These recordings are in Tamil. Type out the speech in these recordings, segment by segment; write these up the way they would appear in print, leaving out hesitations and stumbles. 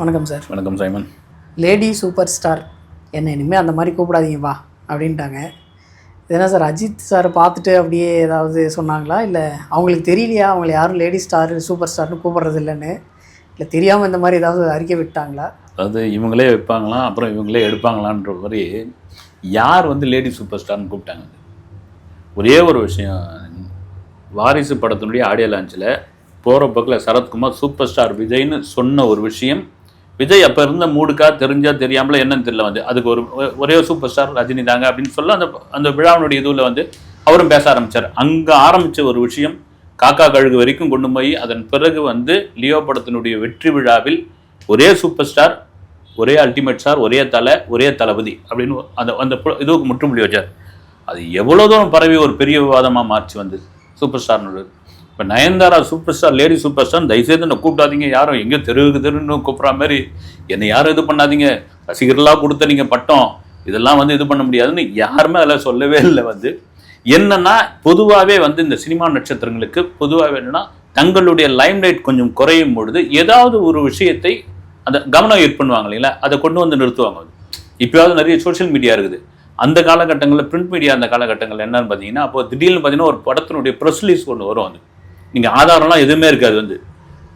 வணக்கம் சார். வணக்கம் சைமன். லேடி சூப்பர் ஸ்டார் என்ன இனிமேல் அந்த மாதிரி கூப்பிடாதீங்க வா அப்படின்ட்டாங்க. என்ன சார், அஜித் சார் பார்த்துட்டு அப்படியே ஏதாவது சொன்னாங்களா, இல்லை அவங்களுக்கு தெரியலையா அவங்கள யாரும் லேடி ஸ்டார் சூப்பர் ஸ்டார்னு கூப்பிட்றது இல்லைன்னு, இல்லை தெரியாமல் இந்த மாதிரி ஏதாவது அறிக்கை விட்டாங்களா? அதாவது இவங்களே வைப்பாங்களாம், அப்புறம் இவங்களே எடுப்பாங்களான்ற மாதிரி யார் லேடி சூப்பர் ஸ்டார்னு கூப்பிட்டாங்க. ஒரே ஒரு விஷயம், வாரிசு படத்தினுடைய ஆடியோ லான்ச்சில் போகிற பக்கத்தில் சரத்குமார் சூப்பர் ஸ்டார் விஜய்னு சொன்ன ஒரு விஷயம், விஜய் அப்போ இருந்த மூடுக்கா தெரிஞ்சா தெரியாமல என்னன்னு தெரியல அதுக்கு ஒரே சூப்பர் ஸ்டார் ரஜினி தாங்க அப்படின்னு சொல்ல அந்த விழாவினுடைய இதுவில் அவரும் பேச ஆரம்பித்தார். அங்கே ஆரம்பித்த ஒரு விஷயம் காக்கா கழுகு வரைக்கும் கொண்டு போய் அதன் பிறகு லியோ படத்தினுடைய வெற்றி விழாவில் ஒரே சூப்பர் ஸ்டார், ஒரே அல்டிமேட் ஸ்டார், ஒரே தலை, ஒரே தளபதி அப்படின்னு அந்த இதுவுக்கு முற்றுப்புள்ளி வச்சார். அது எவ்வளோ தூரம் பரவி ஒரு பெரிய விவாதமாக மாறிச்சு சூப்பர் ஸ்டார்னு. இப்போ Nayanthara super star, lady super star, தயவுசெய்து என்னை கூப்பிடாதீங்க, யாரும் எங்கே தெருன்னு கூப்பிட்ற மாதிரி என்னை யாரும் இது பண்ணாதீங்க, ரசிகர்களாக கொடுத்த நீங்கள் பட்டம் இதெல்லாம் இது பண்ண முடியாதுன்னு யாருமே அதில் சொல்லவே இல்லை. என்னன்னா பொதுவாகவே இந்த சினிமா நட்சத்திரங்களுக்கு பொதுவாகவே என்னன்னா தங்களுடைய லைம்லைட் கொஞ்சம் குறையும் பொழுது ஏதாவது ஒரு விஷயத்தை அந்த கவனம் ஈர்ப்புவாங்க இல்லைங்களா, அதை கொண்டு நிறுத்துவாங்க. இப்போயாவது நிறைய சோஷியல் மீடியா இருக்குது. அந்த காலகட்டங்களில் பிரிண்ட் மீடியா அந்த காலகட்டங்களில் என்னன்னு பார்த்தீங்கன்னா, அப்போ திடீர்னு பார்த்தீங்கன்னா ஒரு படத்தினுடைய ப்ரெஸ் ரிலீஸ் கொண்டு வரும். நீங்கள் ஆதாரம்லாம் எதுவுமே இருக்காது.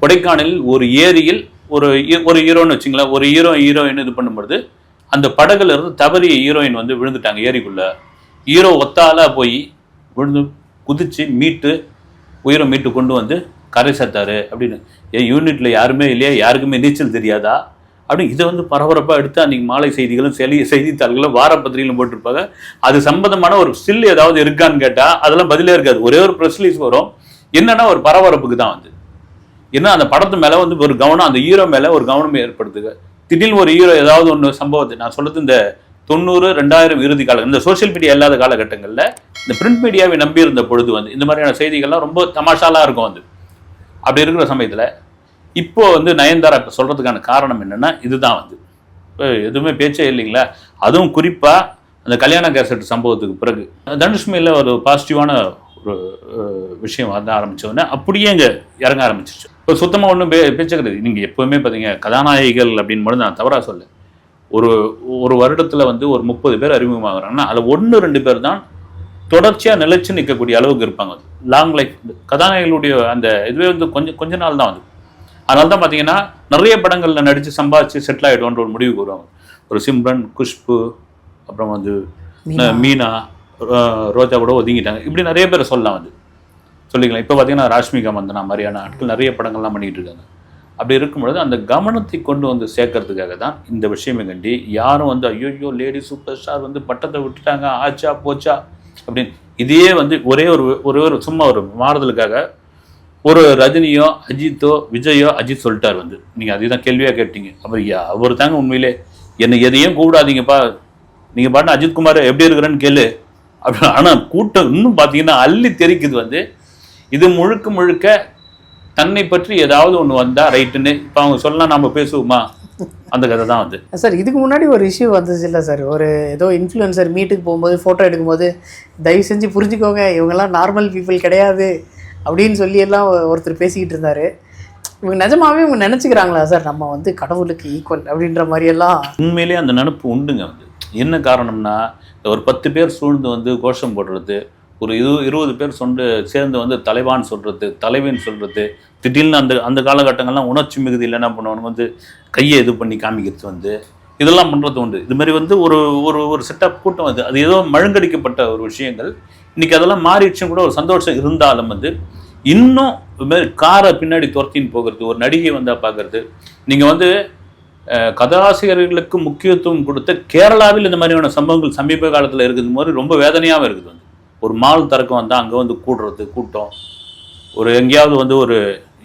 கொடைக்கானலில் ஒரு ஏரியில் ஒரு ஹீரோன்னு வச்சுங்களேன், ஒரு ஹீரோயின் இது பண்ணும்பொழுது அந்த படகுல இருந்து தவறி ஹீரோயின் விழுந்துட்டாங்க ஏரிக்குள்ள. ஹீரோ ஒத்தால போய் விழுந்து குதிச்சு உயிரை மீட்டு கொண்டு கரை சேர்த்தாரு அப்படின்னு. யூனிட்ல யாருமே இல்லையா, யாருக்குமே நீச்சல் தெரியாதா அப்படின்னு இதை பரபரப்பாக எடுத்து அன்றைக்கி மாலை செய்திகளும் செய்தித்தாள்களும் வாரப்பத்திரிகைகளும் போட்டிருப்பாங்க. அது சம்பந்தமான ஒரு ஸ்டில் ஏதாவது இருக்கான்னு கேட்டால் அதெல்லாம் பதிலே இருக்காது. ஒரே ஒரு ப்ரெஸ் ரிலீஸ் வரும். என்னன்னா ஒரு பரபரப்புக்கு தான் ஏன்னா அந்த படத்து மேலே ஒரு கவனம், அந்த ஹீரோ மேலே ஒரு கவனம் ஏற்படுத்துங்க. திடீர்னு ஒரு ஹீரோ ஏதாவது ஒன்று சம்பவத்தை, நான் சொல்றது இந்த 90, 2000 இறுதி காலம், இந்த சோசியல் மீடியா இல்லாத காலகட்டங்களில் இந்த பிரிண்ட் மீடியாவை நம்பி இருந்த பொழுது இந்த மாதிரியான செய்திகள்லாம் ரொம்ப தமாஷாலாம் இருக்கும். அப்படி இருக்கிற சமயத்தில் இப்போ நயன்தாரா சொல்றதுக்கான காரணம் என்னன்னா இதுதான் எதுவுமே பேச்சே இல்லைங்களா. அதுவும் குறிப்பாக அந்த கல்யாண கேசட் சம்பவத்துக்கு பிறகு தனுஷ்மையில் ஒரு பாசிட்டிவான ஒரு விஷயம் ஆரம்பித்தோடனே அப்படியே இங்கே இறங்க ஆரம்பிச்சிருச்சு. இப்போ சுத்தமாக ஒன்றும் பேச்சு கிடையாது. நீங்கள் எப்போவுமே பார்த்தீங்க கதாநாயகிகள் அப்படின்னு மட்டும் நான் தவறாக சொல்ல, ஒரு வருடத்தில் ஒரு 30 பேர் அறிமுகமாகறாங்கன்னா அதில் 1-2 பேர் தான் தொடர்ச்சியாக நிலைச்சு நிற்கக்கூடிய அளவுக்கு இருப்பாங்க. லாங் லைஃப் கதாநாயகிகளுடைய அந்த இதுவே கொஞ்ச நாள் தான் அதனால தான் பார்த்தீங்கன்னா நிறைய படங்களில் நடித்து சம்பாதிச்சு செட்டில் ஆகிடுவோன்ற ஒரு முடிவுக்கு வருவாங்க. ஒரு சிம்ரன், குஷ்பு, அப்புறம் மீனா, ரோஜா கூட ஒதுங்கிட்டாங்க. இப்படி நிறைய பேர் சொல்லலாம் சொல்லிக்கலாம். இப்போ பார்த்தீங்கன்னா ராஷ்மிகா மந்தனா மாதிரியான ஆட்கள் நிறைய படங்கள்லாம் பண்ணிகிட்டு இருக்காங்க. அப்படி இருக்கும்பொழுது அந்த கவனத்தை கொண்டு சேர்க்கறதுக்காக தான் இந்த விஷயமே கண்டி யாரும் ஐயோ லேடி சூப்பர் ஸ்டார் பட்டத்தை விட்டுட்டாங்க, ஆச்சா போச்சா அப்படின்னு இதையே ஒரே ஒரு சும்மா ஒரு மாறுதலுக்காக ஒரு ரஜினியோ அஜித்தோ விஜயோ அஜித் சொல்லிட்டார் நீங்கள் அதே தான் கேள்வியாக கேட்டீங்க. அப்புறம் அவர் தாங்க உண்மையிலே என்னை எதையும் கூப்பிடாதீங்கப்பா, நீங்கள் பாட்டு அஜித்குமார் எப்படி இருக்கிறேன்னு கேளு அப்படி. ஆனால் கூட்டம் இன்னும் பார்த்தீங்கன்னா அள்ளி தெரிக்குது. இது முழுக்க தன்னை பற்றி ஏதாவது ஒன்று வந்தால் ரைட்டுன்னு இப்போ அவங்க சொல்லலாம், நம்ம பேசுவோமா, அந்த கதை தான் சார். இதுக்கு முன்னாடி ஒரு இஷ்யூ வந்துச்சு இல்லை சார், ஒரு ஏதோ இன்ஃப்ளூயன்சர் மீட்டுக்கு போகும்போது ஃபோட்டோ எடுக்கும்போது தயவு செஞ்சு புரிஞ்சுக்கோங்க இவங்கெல்லாம் நார்மல் பீப்புள் கிடையாது அப்படின்னு சொல்லி எல்லாம் ஒருத்தர் பேசிக்கிட்டு இருந்தார். இவங்க நிஜமாவே இவங்க நினச்சிக்கிறாங்களா சார் நம்ம கடவுளுக்கு ஈக்குவல் அப்படின்ற மாதிரியெல்லாம்? உண்மையிலேயே அந்த நினப்பு உண்டுங்க. என்ன காரணம்னா ஒரு 10 பேர் சூழ்ந்து கோஷம் போடுறது, ஒரு 20 பேர் சேர்ந்து தலைவான்னு சொல்கிறது, தலைவின்னு சொல்கிறது, திடீர்னு அந்த காலகட்டங்கள்லாம் உணர்ச்சி மிகுதியில் என்ன பண்ணுவாங்க கையை இது பண்ணி காமிக்கிறது இதெல்லாம் பண்ணுறது உண்டு. இது மாதிரி ஒரு ஒரு செட்டப் கூட்டம் அது ஏதோ மழுங்கடிக்கப்பட்ட ஒரு விஷயங்கள். இன்றைக்கி அதெல்லாம் மாறிடுச்சுன்னு கூட ஒரு சந்தோஷம் இருந்தாலும் இன்னும் இது மாதிரி காரை பின்னாடி துரத்தின்னு போகிறது, ஒரு நடிகை வந்தால் பார்க்குறது. நீங்கள் கதாசிரியர்களுக்கு முக்கியத்துவம் கொடுத்த கேரளாவில் இந்த மாதிரியான சம்பவங்கள் சமீப காலத்தில் இருக்குது போது ரொம்ப வேதனையாகவும் இருக்குது. ஒரு மால் திறக்கம் வந்தால் அங்கே கூடுறது கூட்டம், ஒரு எங்கேயாவது ஒரு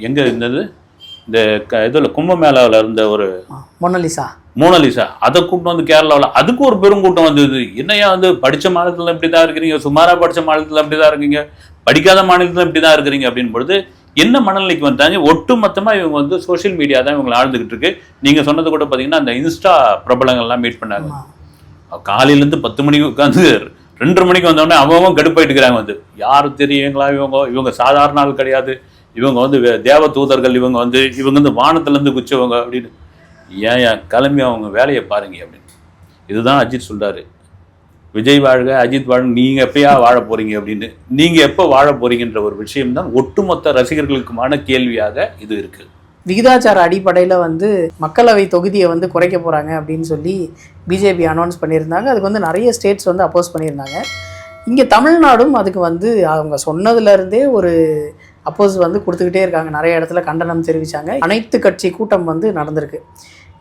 எங்கே இருந்தது இந்த இதில் கும்பமேளாவில் இருந்த ஒரு மோனலிசா அதை கூட்டம் கேரளாவில் அதுக்கு ஒரு பெருங்கூட்டம் வந்தது. என்னையா படித்த மாநிலத்தில் இப்படி தான் இருக்கிறீங்க, சுமாராக படித்த மாநிலத்தில் இப்படி தான் இருக்கீங்க, படிக்காத மாநிலத்தில் இப்படி தான் இருக்கிறீங்க அப்படின்னு பொழுது என்ன மனநிலைக்கு வந்தாங்க. ஒட்டு மொத்தமாக இவங்க சோஷியல் மீடியா தான் இவங்களை ஆழ்ந்துக்கிட்டு இருக்கு. நீங்கள் சொன்னது கூட பார்த்தீங்கன்னா அந்த இன்ஸ்டா பிரபலங்கள்லாம் மீட் பண்ணாங்க. காலையிலேருந்து 10 மணிக்கு உட்காந்து 2:30 மணிக்கு வந்தோடனே அவங்க கடுப்பாயிட்டு இருக்கிறாங்க. யாரு தெரியுங்களா இவங்க சாதாரண ஆள் கிடையாது, இவங்க தேவ தூதர்கள், இவங்க வானத்திலேருந்து குச்சவங்க அப்படின்னு. ஏன் கிளம்பி அவங்க வேலையை பாருங்க அப்படின்னு. இதுதான் அஜித் சொல்கிறாரு, விஜய் வாழ்க அஜித் வாழ்க, நீங்கள் எப்பயா வாழ போகிறீங்க அப்படின்னு. நீங்கள் எப்போ வாழ போகிறீங்கன்ற ஒரு விஷயம்தான் ஒட்டுமொத்த ரசிகர்களுக்குமான கேள்வியாக இது இருக்குது. விகிதாச்சார அடிப்படையில் வந்து மக்களவை தொகுதியை வந்து குறைக்க போகிறாங்க அப்படின்னு சொல்லி பிஜேபி அனௌன்ஸ் பண்ணியிருந்தாங்க. அதுக்கு வந்து நிறைய ஸ்டேட்ஸ் வந்து அப்போஸ் பண்ணியிருந்தாங்க. இங்கே தமிழ்நாடும் அதுக்கு வந்து அவங்க சொன்னதுலேருந்தே ஒரு அப்போஸ் வந்து கொடுத்துக்கிட்டே இருக்காங்க. நிறைய இடத்துல கண்டனம் தெரிவித்தாங்க. அனைத்து கட்சி கூட்டம் வந்து நடந்திருக்கு.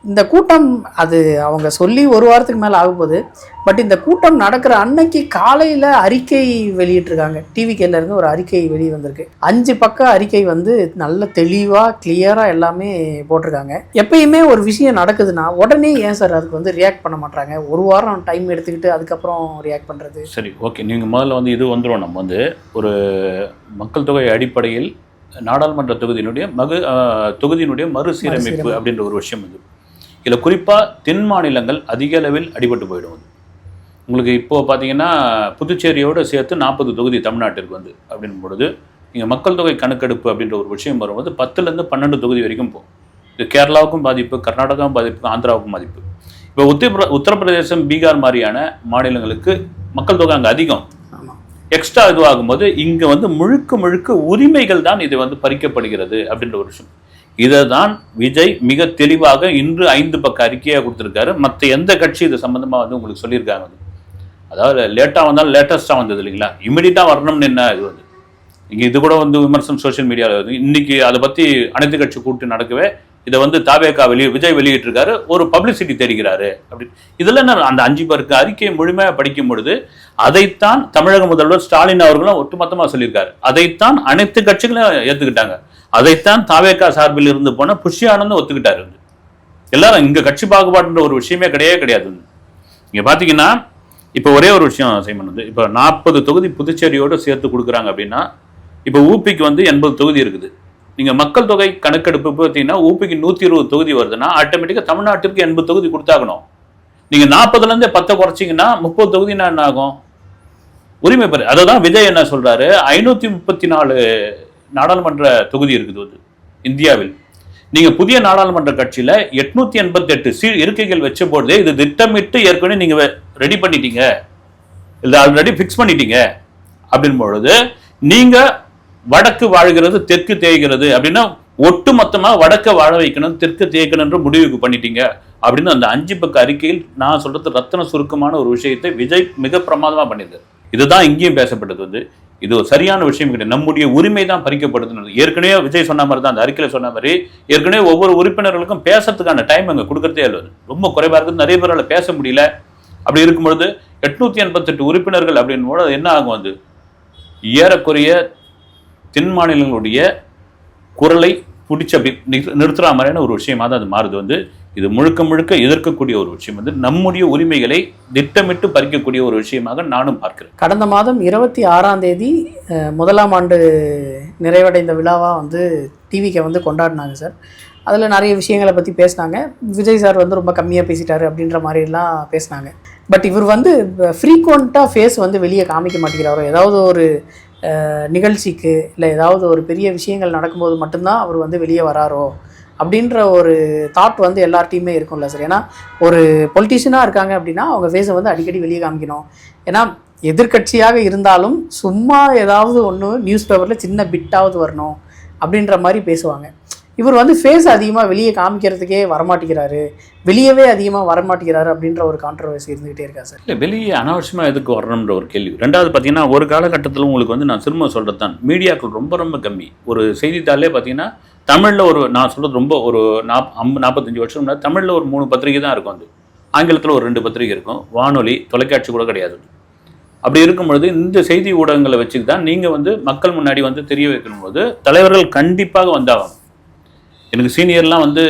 இந்த கூட்டம் அது அவங்க சொல்லி ஒரு வாரத்துக்கு மேலே ஆகும்போது, பட் இந்த கூட்டம் நடக்கிற அன்னைக்கு காலையில் அறிக்கை வெளியிட்டிருக்காங்க. டிவிகேலேருந்து ஒரு அறிக்கை வெளியே வந்திருக்கு. 5 பக்க அறிக்கை வந்து நல்ல தெளிவாக கிளியராக எல்லாமே போட்டிருக்காங்க. எப்பயுமே ஒரு விஷயம் நடக்குதுன்னா உடனே ஏன் சார் அதுக்கு வந்து ரியாக்ட் பண்ண மாட்டாங்க? ஒரு வாரம் டைம் எடுத்துக்கிட்டு அதுக்கப்புறம் ரியாக்ட் பண்ணுறது. சரி, ஓகே, நீங்கள் முதல்ல வந்து இது வந்துடும். நம்ம வந்து ஒரு மக்கள் தொகை அடிப்படையில் நாடாளுமன்ற தொகுதியினுடைய மறுசீரமைப்பு அப்படின்ற ஒரு விஷயம் இது. இதில் குறிப்பாக தென் மாநிலங்கள் அதிக அளவில் அடிபட்டு போயிடும். உங்களுக்கு இப்போது பார்த்தீங்கன்னா புதுச்சேரியோடு சேர்த்து 40 தொகுதி தமிழ்நாட்டிற்கு வந்து அப்படின் பொழுது நீங்கள் மக்கள் தொகை கணக்கெடுப்பு அப்படின்ற ஒரு விஷயம் வரும்போது 10லேருந்து 12 தொகுதி வரைக்கும் போகும். இது கேரளாவுக்கும் பாதிப்பு, கர்நாடகாவும் பாதிப்பு, ஆந்திராவுக்கும் பாதிப்பு. இப்போ உத்தரப்பிரதேசம், பீகார் மாதிரியான மாநிலங்களுக்கு மக்கள் தொகை அங்கே அதிகம், எக்ஸ்ட்ரா இதுவாகும்போது இங்கே வந்து முழுக்க உரிமைகள் தான் இது வந்து பறிக்கப்படுகிறது அப்படின்ற ஒரு விஷயம். இதை தான் விஜய் மிக தெளிவாக இன்று 5 பக்க அறிக்கையாக கொடுத்துருக்காரு. மற்ற எந்த கட்சி இது சம்மந்தமாக வந்து உங்களுக்கு சொல்லியிருக்காங்க. அதாவது லேட்டாக வந்தாலும் லேட்டஸ்ட்டாக வந்தது இல்லைங்களா, இமிடியட்டாக வரணும்னு என்ன இது வந்து இங்கே இது கூட வந்து விமர்சனம் சோஷியல் மீடியாவில் வந்து இன்றைக்கி அதை பற்றி அனைத்து கட்சி கூட்டு நடக்கவே இதை வந்து தாவேகா விஜய் வெளியிட்டிருக்காரு, ஒரு பப்ளிசிட்டி தெரிகிறாரு அப்படின்னு. இதில் அந்த 5 பக்க அறிக்கையை முழுமையாக படிக்கும் பொழுது அதைத்தான் தமிழக முதல்வர் ஸ்டாலின் அவர்களும் ஒட்டுமொத்தமாக சொல்லியிருக்காரு. அதைத்தான் அனைத்து கட்சிகளும் ஏற்றுக்கிட்டாங்க. அதைத்தான் தாவேகா சார்பில் இருந்து போன புஷி ஆனந்த் ஒத்துக்கிட்டாரு. எல்லாரும் இங்கே கட்சி பாகுபாடுன்ற ஒரு விஷயமே கிடையாது. இங்கே பார்த்தீங்கன்னா இப்போ ஒரே ஒரு விஷயம் சைமன் வந்து இப்போ 40 தொகுதி புதுச்சேரியோடு சேர்த்து கொடுக்குறாங்க அப்படின்னா இப்போ ஊபிக்கு வந்து 80 தொகுதி இருக்குது. நீங்கள் மக்கள் தொகை கணக்கெடுப்பு பார்த்தீங்கன்னா ஊபிக்கு 120 தொகுதி வருதுன்னா ஆட்டோமேட்டிக்காக தமிழ்நாட்டிற்கு 80 தொகுதி கொடுத்தாகணும். நீங்கள் 40லேருந்து 10 குறைச்சிங்கன்னா 30 தொகுதினா என்ன ஆகும்? உரிமை பெற. அதை தான் விஜய் என்ன சொல்கிறாரு, 534 நாடாளுமன்ற தொகுதி இருக்குது வந்து இந்தியாவில். நீங்கள் புதிய நாடாளுமன்ற கட்சியில் 888 இருக்கைகள் வச்ச போதே இது திட்டமிட்டு ஏற்கனவே நீங்கள் ரெடி பண்ணிட்டீங்க, இல்லை ஆல்ரெடி ஃபிக்ஸ் பண்ணிட்டீங்க அப்படின் பொழுது நீங்கள் வடக்கு வாழ்கிறது தெற்கு தேய்கிறது அப்படின்னா ஒட்டு மொத்தமாக வடக்க வாழ வைக்கணும் தெற்கு தேய்க்கணுன்ற முடிவுக்கு பண்ணிட்டீங்க அப்படின்னு அந்த 5 பக்க அறிக்கையில் நான் சொல்றது ரத்தன சுருக்கமான ஒரு விஷயத்தை விஜய் மிக பிரமாதமாக பண்ணியிருக்காரு. இதுதான் இங்கேயும் பேசப்பட்டது வந்து இது ஒரு சரியான விஷயம் கிடையாது. நம்முடைய உரிமை தான் பறிக்கப்படுதுன்னு ஏற்கனவே விஜய் சொன்ன மாதிரி தான் அந்த அறிக்கையில் சொன்ன மாதிரி ஏற்கனவே ஒவ்வொரு உறுப்பினர்களுக்கும் பேசுறதுக்கான டைம் அங்கே கொடுக்கறதே இல்லை, ரொம்ப குறைவாக இருக்குது. நிறைய பேரால் பேச முடியல. அப்படி இருக்கும்பொழுது 888 உறுப்பினர்கள் அப்படின் போது என்ன ஆகும், வந்து ஏறக்குறைய தென் மாநிலங்களுடைய குரலை பிடிச்சி அப்படி நிறுத்துற மாதிரியான ஒரு விஷயமா தான் அது மாறுது. வந்து இது முழுக்க எதிர்க்கக்கூடிய ஒரு விஷயம், வந்து நம்முடைய உரிமைகளை திட்டமிட்டு பறிக்கக்கூடிய ஒரு விஷயமாக நானும் பார்க்கிறேன். கடந்த மாதம் 26ஆம் தேதி 1ஆம் ஆண்டு நிறைவடைந்த விழாவாக வந்து டிவிக்கு வந்து கொண்டாடினாங்க சார். அதில் நிறைய விஷயங்களை பற்றி பேசினாங்க. விஜய் சார் வந்து ரொம்ப கம்மியாக பேசிட்டாரு அப்படின்ற மாதிரிலாம் பேசினாங்க. பட் இவர் வந்து ஃப்ரீக்வெண்ட்டாக ஃபேஸ் வந்து வெளியே காமிக்க மாட்டேங்கிறாரோ, ஏதாவது ஒரு நிகழ்ச்சிக்கு இல்லை ஏதாவது ஒரு பெரிய விஷயங்கள் நடக்கும்போது மட்டும்தான் அவர் வந்து வெளியே வராரோ அப்படின்ற ஒரு தாட் வந்து எல்லார்ட்டையுமே இருக்கும்ல சார். ஏன்னா ஒரு பொலிட்டிஷியனாக இருக்காங்க அப்படின்னா அவங்க ஃபேஸை வந்து அடிக்கடி வெளியே காமிக்கணும். ஏன்னா எதிர்கட்சியாக இருந்தாலும் சும்மா ஏதாவது ஒன்று நியூஸ் பேப்பரில் சின்ன பிட்டாவது வரணும் அப்படின்ற மாதிரி பேசுவாங்க. இவர் வந்து ஃபேஸ் அதிகமாக வெளியே காமிக்கிறதுக்கே வரமாட்டேங்கிறாரு, வெளியவே அதிகமாக வரமாட்டேங்கிறாரு அப்படின்ற ஒரு கான்ட்ரவர்சி இருந்துகிட்டே இருக்கா சார். இல்லை, வெளியே அனாவசியமாக எதுக்கு வரணுன்ற ஒரு கேள்வி. ரெண்டாவது பார்த்தீங்கன்னா ஒரு காலகட்டத்தில் உங்களுக்கு வந்து நான் திரும்ப சொல்கிறது தான் மீடியாக்கள் ரொம்ப கம்மி. ஒரு செய்தித்தாளே பார்த்தீங்கன்னா தமிழில் ஒரு நான் சொல்கிறது ரொம்ப ஒரு 45 வருஷம் முன்னாடி தமிழில் ஒரு 3 பத்திரிகை தான் இருக்கும், வந்து ஆங்கிலத்தில் ஒரு 2 பத்திரிகை இருக்கும், வானொலி தொலைக்காட்சி கூட கிடையாது. அப்படி இருக்கும்பொழுது இந்த செய்தி ஊடகங்களை வச்சுட்டு தான் நீங்கள் வந்து மக்கள் முன்னாடி வந்து தெரிய வைக்கணும்போது தலைவர்கள் கண்டிப்பாக வந்தாகும். எனக்கு சீனியர்லாம் வந்து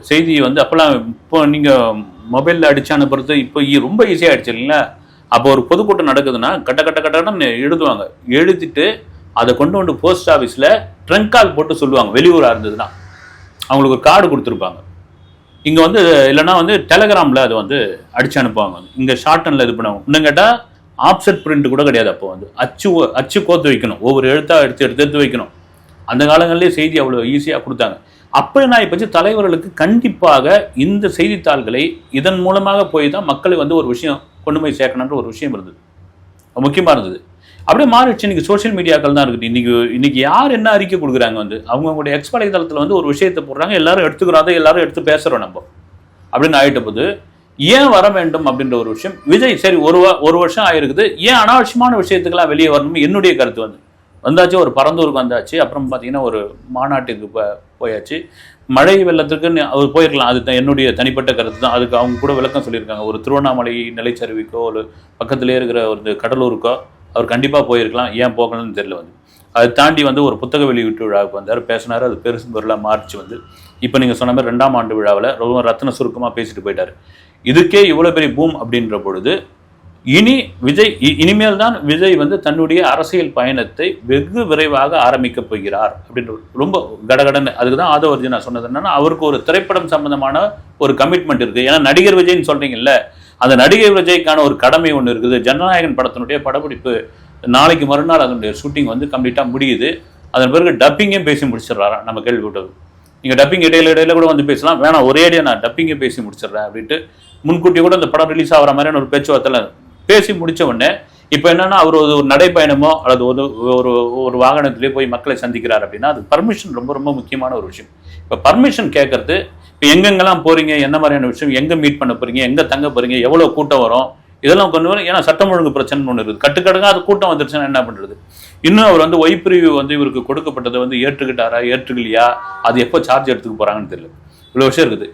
செய்தி வந்து அப்போல்லாம் இப்போ நீங்கள் மொபைலில் அடித்து அனுப்புறது இப்போ ரொம்ப ஈஸியாக ஆகிடுச்சு இல்லைங்களா. அப்போ ஒரு பொதுக்கூட்டம் நடக்குதுன்னா கட்டன்னு எழுதுவாங்க, எழுதிட்டு அதை கொண்டு போஸ்ட் ஆஃபீஸில் ட்ரங்க் கால் போட்டு சொல்லுவாங்க. வெளியூராக இருந்ததுன்னா அவங்களுக்கு ஒரு கார்டு கொடுத்துருப்பாங்க. இங்கே வந்து இல்லைன்னா வந்து டெலகிராமில் அதை வந்து அடித்து அனுப்புவாங்க. இங்கே ஷார்ட்டனில் இது பண்ணுவாங்க. இன்னும் கேட்டால் ஆப்செட் பிரிண்ட் கூட கிடையாது. அப்போ வந்து அச்சு கோத்து வைக்கணும், ஒவ்வொரு எழுத்தாக எடுத்து வைக்கணும். அந்த காலங்கள்லேயே செய்தி அவ்வளோ ஈஸியாக கொடுத்தாங்க. அப்படி நான் இப்ப தலைவர்களுக்கு கண்டிப்பாக இந்த செய்தித்தாள்களை இதன் மூலமாக போய் தான் மக்களை வந்து ஒரு விஷயம் கொண்டு போய் சேர்க்கணுன்ற ஒரு விஷயம் இருந்தது, முக்கியமா இருந்தது. அப்படியே மாறிடுச்சு. இன்னைக்கு சோசியல் மீடியாக்கள் தான் இருக்குது. இன்னைக்கு யார் என்ன அறிக்கை கொடுக்குறாங்க வந்து அவங்களுடைய எக்ஸ் வலைதளத்தில் வந்து ஒரு விஷயத்தை போடுறாங்க, எல்லாரும் எடுத்துக்கிறாங்க, எல்லாரும் எடுத்து பேசுறோம் நம்ம அப்படின்னு ஆயிட்ட போது ஏன் வர வேண்டும் அப்படின்ற ஒரு விஷயம். விஜய் சரி ஒரு வருஷம் ஆயிருக்குது, ஏன் அனாவசியமான விஷயத்துக்கெல்லாம் வெளியே வரணும் என்னுடைய கருத்து வந்து வந்தாச்சு. ஒரு பரந்தூருக்கு வந்தாச்சு, அப்புறம் பார்த்தீங்கன்னா ஒரு மாநாட்டுக்கு போயாச்சு. மழை வெள்ளத்துக்கு அவர் போயிருக்கலாம், அது என்னுடைய தனிப்பட்ட கருத்து தான். அதுக்கு அவங்க கூட விளக்கம் சொல்லியிருக்காங்க. ஒரு திருவண்ணாமலை நிலைச்சரிவுக்கோ ஒரு பக்கத்திலே இருக்கிற ஒரு கடலூருக்கோ அவர் கண்டிப்பாக போயிருக்கலாம், ஏன் போகணும்னு தெரியல வந்து. அதை தாண்டி வந்து ஒரு புத்தக வெளியீட்டு விழாவுக்கு வந்தார், பேசினார். அது பெருசு பொருளாக மாறிச்சு வந்து. இப்போ நீங்கள் சொன்ன மாதிரி 2ஆம் ஆண்டு விழாவில் ரொம்ப ரத்ன சுருக்கமாக பேசிட்டு போயிட்டார். இதுக்கே இவ்வளோ பெரிய பூம் அப்படின்ற பொழுது இனிமேல் தான் விஜய் வந்து தன்னுடைய அரசியல் பயணத்தை வெகு விரைவாக ஆரம்பிக்க போகிறார் அப்படின்ற ரொம்ப கடகடன்னு. அதுக்கு தான் ஆதவர்ஜி நான் சொன்னது என்னன்னா, அவருக்கு ஒரு திரைப்படம் சம்பந்தமான ஒரு கமிட்மெண்ட் இருக்கு. ஏன்னா நடிகர் விஜய்ன்னு சொல்றீங்கல்ல, அந்த நடிகர் விஜய்க்கான ஒரு கடமை ஒன்று இருக்குது. ஜனநாயகன் படத்தினுடைய படப்பிடிப்பு நாளைக்கு மறுநாள் அதனுடைய ஷூட்டிங் வந்து கம்ப்ளீட்டாக முடியுது. அதன் பிறகு டப்பிங்கே பேசி முடிச்சிடறாராம். நம்ம கேள்விப்பட்டது, நீங்கள் டப்பிங் இடையில கூட வந்து பேசலாம், வேணாம் ஒரே அடியாக நான் டப்பிங்கே பேசி முடிச்சிடுறேன் அப்படின்ட்டு முன்கூட்டியே கூட அந்த படம் ரிலீஸ் ஆகிற மாதிரியான ஒரு பேச்சுவார்த்தை பேசி முடிச்ச உடனே இப்போ என்னன்னா அவர் ஒரு நடைப்பயணமோ அல்லது ஒரு ஒரு வாகனத்திலே போய் மக்களை சந்திக்கிறார் அப்படின்னா அது பர்மிஷன் ரொம்ப ரொம்ப முக்கியமான ஒரு விஷயம். இப்போ பர்மிஷன் கேட்கறது, இப்போ எங்கெங்கெல்லாம் போறீங்க, என்ன மாதிரியான விஷயம், எங்கே மீட் பண்ண போறீங்க, எங்கே தங்க போறீங்க, எவ்வளோ கூட்டம் வரும், இதெல்லாம் கொண்டு வரும். ஏன்னா சட்டம் ஒழுங்கு பிரச்சனை ஒன்று இருக்குது. கட்டுக்கடங்காக அது கூட்டம் வந்துருச்சுன்னா என்ன பண்ணுறது. இன்னும் அவர் வந்து ஒய் பிரிவு வந்து இவருக்கு கொடுக்கப்பட்டதை வந்து ஏற்றுக்கிட்டாரா ஏற்றுக்கலையா, அது எப்போ சார்ஜ் எடுத்துக்க போறாங்கன்னு தெரியல. இவ்வளோ விஷயம் இருக்குது.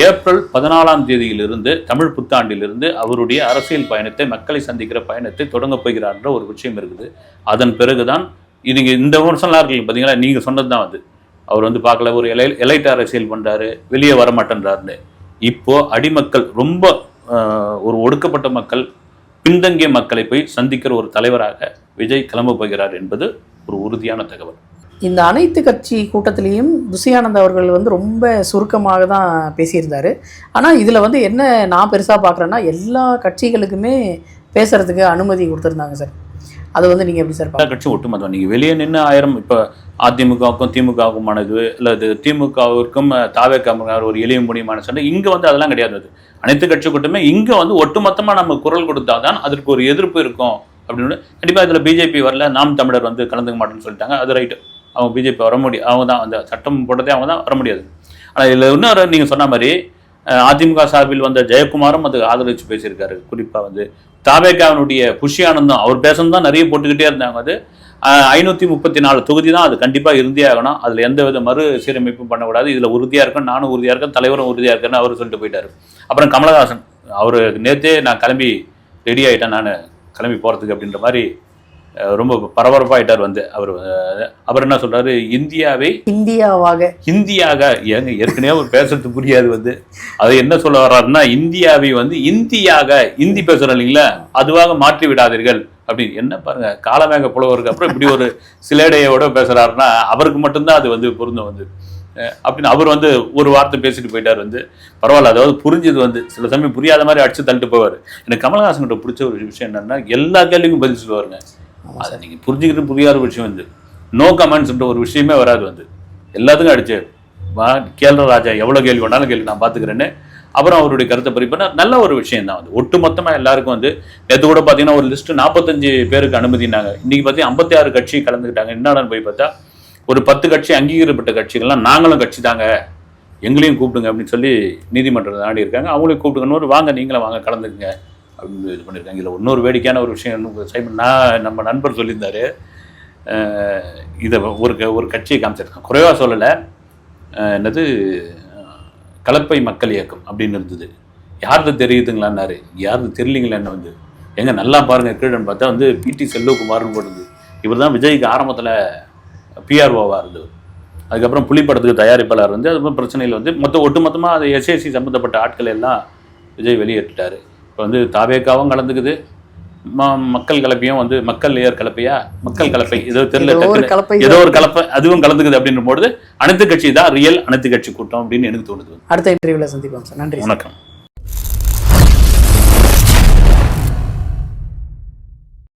ஏப்ரல் 14ஆம் தேதியிலிருந்து தமிழ் புத்தாண்டிலிருந்து அவருடைய அரசியல் பயணத்தை, மக்களை சந்திக்கிற பயணத்தை தொடங்க போகிறார்ன்ற ஒரு விஷயம் இருக்குது. அதன் பிறகுதான் இதுங்க இந்த வருஷம்லாம் இருக்கு பார்த்தீங்களா, நீங்க சொன்னது தான் வந்து அவர் வந்து பார்க்கல, ஒரு எலைட் அரசியல் பண்றாரு, வெளியே வர மாட்டேன்றாருன்னு. இப்போ அடிமக்கள், ரொம்ப ஒரு ஒடுக்கப்பட்ட மக்கள், பின்தங்கிய மக்களை போய் சந்திக்கிற ஒரு தலைவராக விஜய் கிளம்ப போகிறார் என்பது ஒரு உறுதியான தகவல். இந்த அனைத்து கட்சி கூட்டத்திலையும் புசியானந்த் அவர்கள் வந்து ரொம்ப சுருக்கமாக தான் பேசியிருந்தார். ஆனால் இதில் வந்து என்ன நான் பெருசாக பார்க்குறேன்னா, எல்லா கட்சிகளுக்குமே பேசுகிறதுக்கு அனுமதி கொடுத்துருந்தாங்க சார். அது வந்து நீங்கள் எப்படி சார் எல்லா கட்சியும் ஒட்டுமொத்தம் நீங்கள் வெளியே நின்று 1000 இப்போ அதிமுகவுக்கும் திமுகவுக்குமான இது இல்லை, அது திமுகவிற்கும் தாவேக்காக ஒரு எளிய முடியுமான சண்டை இங்கே வந்து அதெல்லாம் கிடையாது. அனைத்து கட்சி கூட்டமே இங்கே வந்து ஒட்டுமொத்தமாக நம்ம குரல் கொடுத்தாதான் அதற்கு ஒரு எதிர்ப்பு இருக்கும் அப்படின்னு. கண்டிப்பாக இதில் பிஜேபி வரல, நாம் தமிழர் வந்து கலந்துக்க மாட்டேன்னு சொல்லிட்டாங்க, அது ரைட்டு. அவங்க பிஜேபி வர முடியும், அவங்க தான் அந்த சட்டம் போட்டதே அவங்க தான் வர முடியாது. ஆனால் இதில் இன்னொரு நீங்கள் சொன்ன மாதிரி அதிமுக சார்பில் வந்த ஜெயக்குமாரும் அதுக்கு ஆதரிச்சு பேசியிருக்காரு. குறிப்பாக வந்து தாவேக்காவினுடைய புஷி ஆனந்தம் அவர் பேசணும் தான் நிறைய போட்டுக்கிட்டே இருந்தாங்க. அது 534 தொகுதி தான், அது கண்டிப்பாக இருந்தே ஆகணும், அதில் எந்த வித மறு சீரமைப்பும் பண்ணக்கூடாது, இதில் உறுதியாக இருக்கேன், நானும் உறுதியாக இருக்கேன், தலைவரும் உறுதியாக இருக்கேன்னு அவர் சொல்லிட்டு போயிட்டார். அப்புறம் கமலஹாசன் அவர் நேற்றே நான் கிளம்பி ரெடி ஆகிட்டேன், நான் கிளம்பி போகிறதுக்கு அப்படின்ற மாதிரி ரொம்ப பரபரப்பாயிட்டார் வந்து. அவர் என்ன சொல்றாரு, இந்தியாவாக ஏங்க ஏற்கனவே அவர் பேசுறது புரியாது வந்து, அதை என்ன சொல்ல வர்றாருன்னா, இந்தியாவை வந்து இந்தி பேசுறோம் இல்லைங்களா, அதுவாக மாற்றி விடாதீர்கள் அப்படின்னு. என்ன பாருங்க, காலமேக புலவருக்கு அப்புறம் இப்படி ஒரு சிலேடையோட பேசுறாருன்னா அவருக்கு மட்டும்தான் அது வந்து பொருந்தும் வந்து அப்படின்னு அவர் வந்து ஒரு வார்த்தை பேசிட்டு போயிட்டார் வந்து. பரவாயில்ல, அதாவது புரிஞ்சது வந்து சில சமயம் புரியாத மாதிரி அடிச்சு தள்ளிட்டு போவார். எனக்கு கமலஹாசன் கிட்ட பிடிச்ச ஒரு விஷயம் என்னன்னா, எல்லா கேள்விக்கும் பதில் சொல்லுவாருங்க. அதை நீங்கள் புரிஞ்சுக்கிட்டு புரியாத விஷயம் வந்து நோ கமெண்ட்ஸ்ன்ற ஒரு விஷயமே வராது வந்து, எல்லாத்துக்கும் அடிச்சு கேள்ற ராஜா எவ்வளோ கேள்வி வேணாலும் கேள்வி நான் பார்த்துக்கிறேன்னு அப்புறம் அவருடைய கருத்தை பறிப்பேன்னா நல்ல ஒரு விஷயம் தான் வந்து. ஒட்டு மொத்தமாக எல்லாருக்கும் வந்து நேற்று கூட பார்த்தீங்கன்னா ஒரு லிஸ்ட்டு 45 பேருக்கு அனுமதினாங்க. இன்னைக்கு பார்த்தீங்கன்னா 56 கட்சி கலந்துக்கிட்டாங்க. என்னடான்னு போய் பார்த்தா ஒரு 10 கட்சி அங்கீகரிக்கப்பட்ட கட்சிகள்லாம் நாங்களும் கட்சி தாங்க, எங்களையும் கூப்பிடுங்க அப்படின்னு சொல்லி நீதிமன்றத்தை நாடி இருக்காங்க. அவங்களையும் கூப்பிடுங்கன்னு வாங்க, நீங்களும் வாங்க கலந்துக்குங்க அப்படின்னு இது பண்ணியிருக்காங்க. இதில் இன்னொரு வேடிக்கையான ஒரு விஷயம் சைமன் நம்ம நண்பர் சொல்லியிருந்தாரு, இதை ஒரு கட்சியை காமிச்சிருக்காங்க, குறைவாக சொல்லலை, என்னது கலப்பை மக்கள் இயக்கம் அப்படின்னு இருந்தது. யாருக்கு தெரியுதுங்களான்னாரு, யாருக்கு தெரியலீங்களா என்ன வந்து, எங்க நல்லா பாருங்க கீழன்னு பார்த்தா வந்து பிடி செல்வகுமார்னு போடுது. இவர் தான் விஜய்க்கு ஆரம்பத்தில் பிஆர்ஓவாக இருந்தது, அதுக்கப்புறம் புலிப்படத்துக்கு தயாரிப்பாளர் வந்து, அதுக்கப்புறம் பிரச்சனையில் வந்து ஒட்டுமொத்தமாக அது எஸ்ஏசி சம்மந்தப்பட்ட ஆட்களை எல்லாம் விஜய் வெளியேற்றிட்டாரு. இப்போ வந்து தாவேக்காவும் கலந்துக்குது, மக்கள் கலப்பையும் வந்து மக்கள் கலப்பை ஏதோ தெரியல, ஏதோ ஒரு கலப்பை அதுவும் கலந்துக்குது அப்படின்ற போது அனைத்து கட்சி தான் ரியல் அனைத்து கட்சி கூட்டம் அப்படின்னு எனக்கு தோணுது. அடுத்த இன்டர்வியூல சந்திப்போம் சார். நன்றி, வணக்கம்.